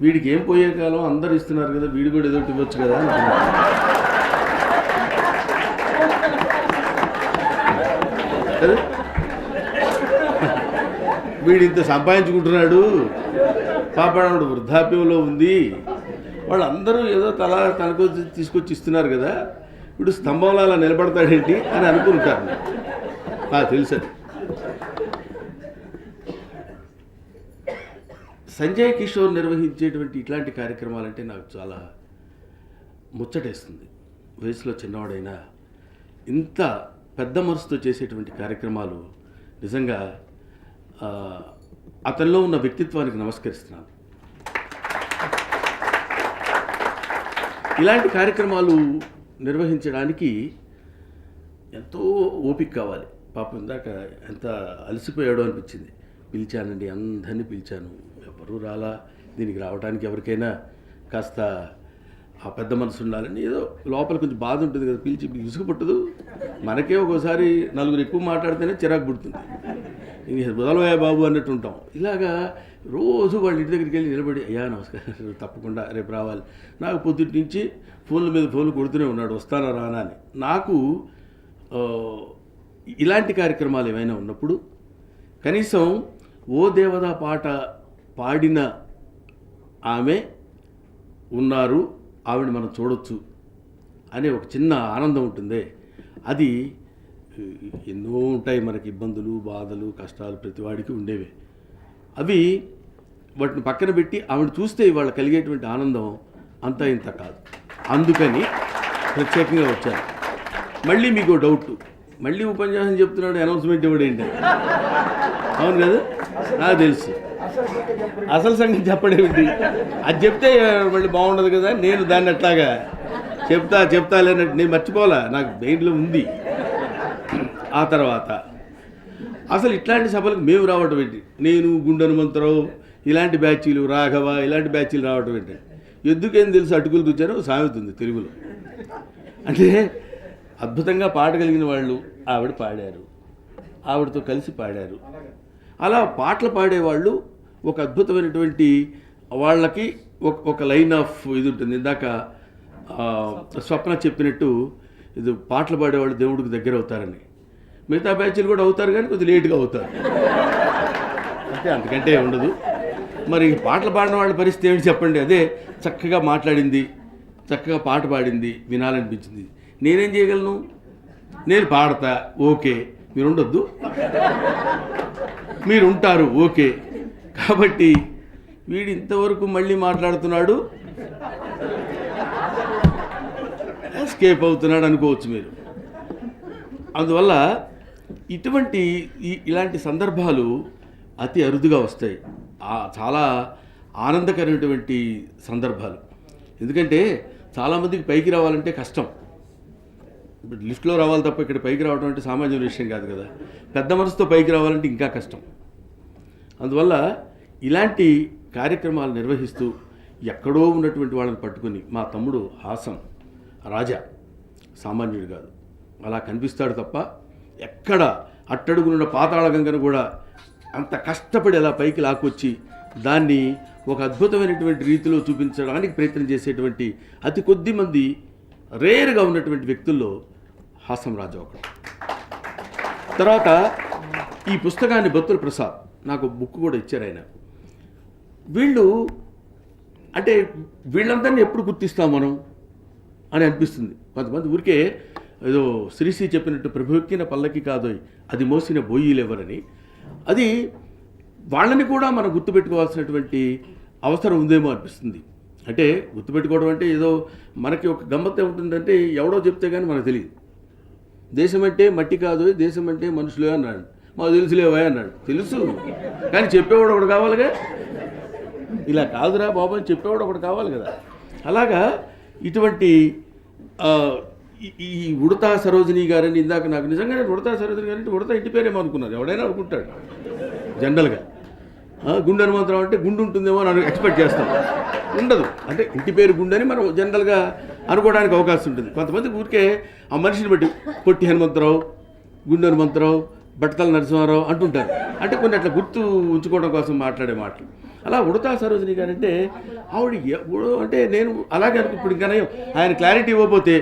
వీడికి ఏం పోయే కాలం అందరు ఇస్తున్నారు కదా, వీడు కూడా ఏదో ఇవ్వచ్చు కదా అని వీడు ఇంత సంపాదించుకుంటున్నాడు, పాపడు వృద్ధాప్యంలో ఉంది, వాళ్ళందరూ ఏదో తనకు తీసుకొచ్చి ఇస్తున్నారు కదా, వీడు స్తంభంలో అలా నిలబడతాడేంటి అని అనుకుంటారు. తెలుసు. సంజయ్ కిషోర్ నిర్వహించేటువంటి ఇట్లాంటి కార్యక్రమాలంటే నాకు చాలా ముచ్చటేస్తుంది. వయసులో చిన్నవాడైనా ఇంత పెద్ద మనసుతో చేసేటువంటి కార్యక్రమాలు నిజంగా అతనిలో ఉన్న వ్యక్తిత్వానికి నమస్కరిస్తున్నాను. ఇలాంటి కార్యక్రమాలు నిర్వహించడానికి ఎంతో ఓపిక కావాలి. పాపం ఇందాక ఎంత అలసిపోయాడో అనిపించింది. పిలిచానండి, అందరినీ పిలిచాను, ఎవరు రాలా. దీనికి రావడానికి ఎవరికైనా కాస్త ఆ పెద్ద మనసు ఉండాలని, ఏదో లోపల కొంచెం బాధ ఉంటుంది కదా, పిలిచి ఇసుగు పుట్టదు. మనకే ఒక్కోసారి నలుగురు ఎక్కువ మాట్లాడితేనే చిరాకు పుడుతుంది. ఇంక బుదలవయ్య బాబు అన్నట్టు ఉంటాం. ఇలాగా రోజు వాళ్ళ ఇంటి దగ్గరికి వెళ్ళి నిలబడి, అయ్యా నమస్కారం, తప్పకుండా రేపు రావాలి. నాకు పొద్దుటి నుంచి ఫోన్ల మీద ఫోన్లు కొడుతూనే ఉన్నాడు, వస్తానా రానా అని. నాకు ఇలాంటి కార్యక్రమాలు ఏమైనా ఉన్నప్పుడు కనీసం ఓ దేవదా పాట పాడిన ఆమె ఉన్నారు, ఆవిడ మనం చూడొచ్చు అనే ఒక చిన్న ఆనందం ఉంటుందే, అది ఎన్నో ఉంటాయి మనకి. ఇబ్బందులు, బాధలు, కష్టాలు ప్రతివాడికి ఉండేవే. అవి వాటిని పక్కన పెట్టి ఆవిడ చూస్తే ఇవాళ కలిగేటువంటి ఆనందం అంతా ఇంత కాదు. అందుకని ప్రత్యేకంగా వచ్చాను. మళ్ళీ మీకు డౌట్, మళ్ళీ ఉపన్యాసం చెప్తున్నాడు, అనౌన్స్మెంట్ ఇవ్వడం ఏంటి? అవును కదా, నాకు తెలుసు. అసలు సంగతి చెప్పడేమిటి? అది చెప్తే మళ్ళీ బాగుండదు కదా. నేను దాన్ని అట్లాగా చెప్తా లేనట్టు నేను మర్చిపోలే, నాకు బ్రెయిన్లో ఉంది. ఆ తర్వాత అసలు ఇట్లాంటి సభలకు మేము రావటం ఏంటి? నేను, గుండు హనుమంతరావు ఇలాంటి బ్యాచీలు, రాఘవ ఇలాంటి బ్యాచీలు రావటం ఏంటి? ఎందుకేం తెలుసు, అటుకులు రుచారో సామెత ఉంది తెలుగులో. అంటే అద్భుతంగా పాడగలిగిన వాళ్ళు ఆవిడ పాడారు, ఆవిడతో కలిసి పాడారు. అలా పాటలు పాడేవాళ్ళు ఒక అద్భుతమైనటువంటి వాళ్ళకి ఒక లైన్ ఆఫ్ ఇది ఉంటుంది. ఇందాక స్వప్న చెప్పినట్టు, ఇది పాటలు పాడేవాళ్ళు దేవుడికి దగ్గర అవుతారని. మిగతా బ్యాచ్లు కూడా అవుతారు, కానీ కొద్దిగా లేట్గా అవుతారు అంటే, అంతకంటే ఉండదు. మరి పాటలు పాడిన వాళ్ళ పరిస్థితి ఏమిటి చెప్పండి? అదే చక్కగా మాట్లాడింది, చక్కగా పాట పాడింది, వినాలనిపించింది. నేనేం చేయగలను? నేను పాడతా, ఓకే, మీరు ఉండొద్దు, మీరు ఉంటారు, ఓకే. కాబట్టి వీడు ఇంతవరకు మళ్ళీ మాట్లాడుతున్నాడు, ఎస్కేప్ అవుతున్నాడు అనుకోవచ్చు మీరు. అందువల్ల ఇలాంటి సందర్భాలు అతి అరుదుగా వస్తాయి. చాలా ఆనందకరమైనటువంటి సందర్భాలు. ఎందుకంటే చాలామందికి పైకి రావాలంటే కష్టం. లిఫ్ట్లో రావాలి తప్ప ఇక్కడ పైకి రావడం అంటే సామాన్య విషయం కాదు కదా. పెద్ద మనసుతో పైకి రావాలంటే ఇంకా కష్టం. అందువల్ల ఇలాంటి కార్యక్రమాలు నిర్వహిస్తూ ఎక్కడో ఉన్నటువంటి వాళ్ళని పట్టుకుని, మా తమ్ముడు హాసం రాజా సామాన్యుడు కాదు, అలా కనిపిస్తాడు తప్ప ఎక్కడ అట్టడుగునున్న పాతాళ గంగను కూడా అంత కష్టపడి అలా పైకి లాక్కొచ్చి దాన్ని ఒక అద్భుతమైనటువంటి రీతిలో చూపించడానికి ప్రయత్నం చేసేటువంటి అతి కొద్ది మంది రేరుగా ఉన్నటువంటి వ్యక్తుల్లో హాసం రాజా ఒకడు. తర్వాత ఈ పుస్తకాన్ని బత్తుల ప్రసాద్ నాకు బుక్ కూడా ఇచ్చారు ఆయన. వీళ్ళందరినీ ఎప్పుడు గుర్తిస్తాం మనం అని అనిపిస్తుంది. కొంతమంది ఊరికే ఏదో శ్రీశ్రీ చెప్పినట్టు ప్రభుక్కిన పల్లకి కాదోయ్ అది మోసిన బోయిలెవరని, అది వాళ్ళని కూడా మనం గుర్తుపెట్టుకోవాల్సినటువంటి అవసరం ఉందేమో అనిపిస్తుంది. అంటే గుర్తుపెట్టుకోవడం అంటే ఏదో మనకి ఒక గమ్మత్తే ఉంటుందంటే, ఎవడో చెప్తే కానీ మనకు తెలియదు. దేశం అంటే మట్టి కాదు, దేశం అంటే మనుషులే అన్నాడు. మాకు తెలుసులేవా అన్నాడు. తెలుసు, కానీ చెప్పేవాడు ఒకడు కావాలిగా. ఇలా కాదురా బాబు అని చెప్పేవాడు ఒకడు కావాలి కదా. అలాగా ఇటువంటి ఈ ఉడతా సరోజిని గారని ఇందాక నాకు నిజంగానే ఉడతా సరోజిని గారంటే ఉడతా ఇంటి పేరేమో అనుకున్నారు, ఎవడైనా అనుకుంటాడు జనరల్గా. గుండు హనుమంతరావు అంటే గుండు ఉంటుందేమో అని ఎక్స్పెక్ట్ చేస్తాం, ఉండదు. అంటే ఇంటి పేరు గుండు అని మనం జనరల్గా అనుకోవడానికి అవకాశం ఉంటుంది. కొంతమంది ఊరికే ఆ మనిషిని బట్టి పొట్టి హనుమంతరావు, గుండు హనుమంతరావు, బట్టతల నరసింహారావు అంటుంటారు. అంటే కొన్ని అట్లా గుర్తు ఉంచుకోవడం కోసం మాట్లాడే మాటలు. అలా ఉడతా సరోజిని గారంటే ఆవిడ అంటే నేను అలాగే ఇప్పుడు ఇంకా ఆయన క్లారిటీ ఇవ్వకపోతే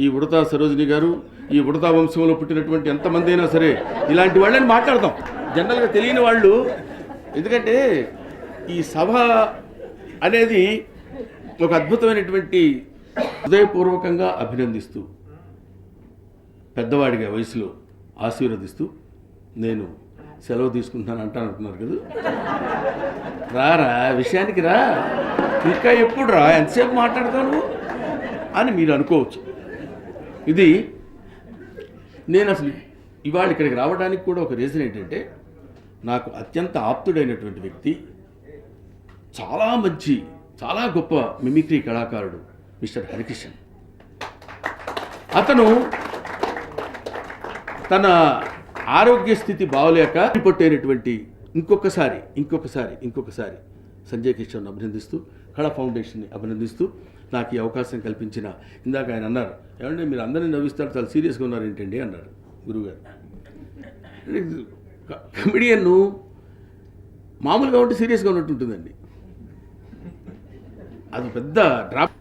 ఈ ఉడతా సరోజిని గారు ఈ ఉడతా వంశంలో పుట్టినటువంటి ఎంతమంది అయినా సరే ఇలాంటి వాళ్ళని మాట్లాడతాం. జనరల్గా తెలియని వాళ్ళు, ఎందుకంటే ఈ సభ అనేది ఒక అద్భుతమైనటువంటి హృదయపూర్వకంగా అభినందిస్తూ పెద్దవాడిగా వయసులో ఆశీర్వదిస్తూ నేను సెలవు తీసుకుంటాను అంటున్నారు కదా. రారా విషయానికి రా, ఇంకా ఎప్పుడు రా, ఎంతసేపు మాట్లాడతాను అని మీరు అనుకోవచ్చు. ఇది నేను అసలు ఇవాళ ఇక్కడికి రావడానికి కూడా ఒక రీజన్ ఏంటంటే, నాకు అత్యంత ఆప్తుడైనటువంటి వ్యక్తి, చాలా మంచి చాలా గొప్ప మిమిక్రీ కళాకారుడు మిస్టర్ హరికిషన్. అతను తన ఆరోగ్య స్థితి బాగోలేక పట్టైనటువంటి ఇంకొకసారి సంజయ్ కిషోర్ని అభినందిస్తూ, కళా ఫౌండేషన్ని అభినందిస్తూ నాకు ఈ అవకాశం కల్పించిన, ఇందాక ఆయన అన్నారు, ఏమంటే మీరు అందరినీ నవ్విస్తారు, చాలా సీరియస్గా ఉన్నారు ఏంటండి అన్నారు గురువుగారు. కమెడియన్ను మామూలుగా ఉంటే సీరియస్గా ఉన్నట్టు ఉంటుందండి, అది పెద్ద డ్రాప్.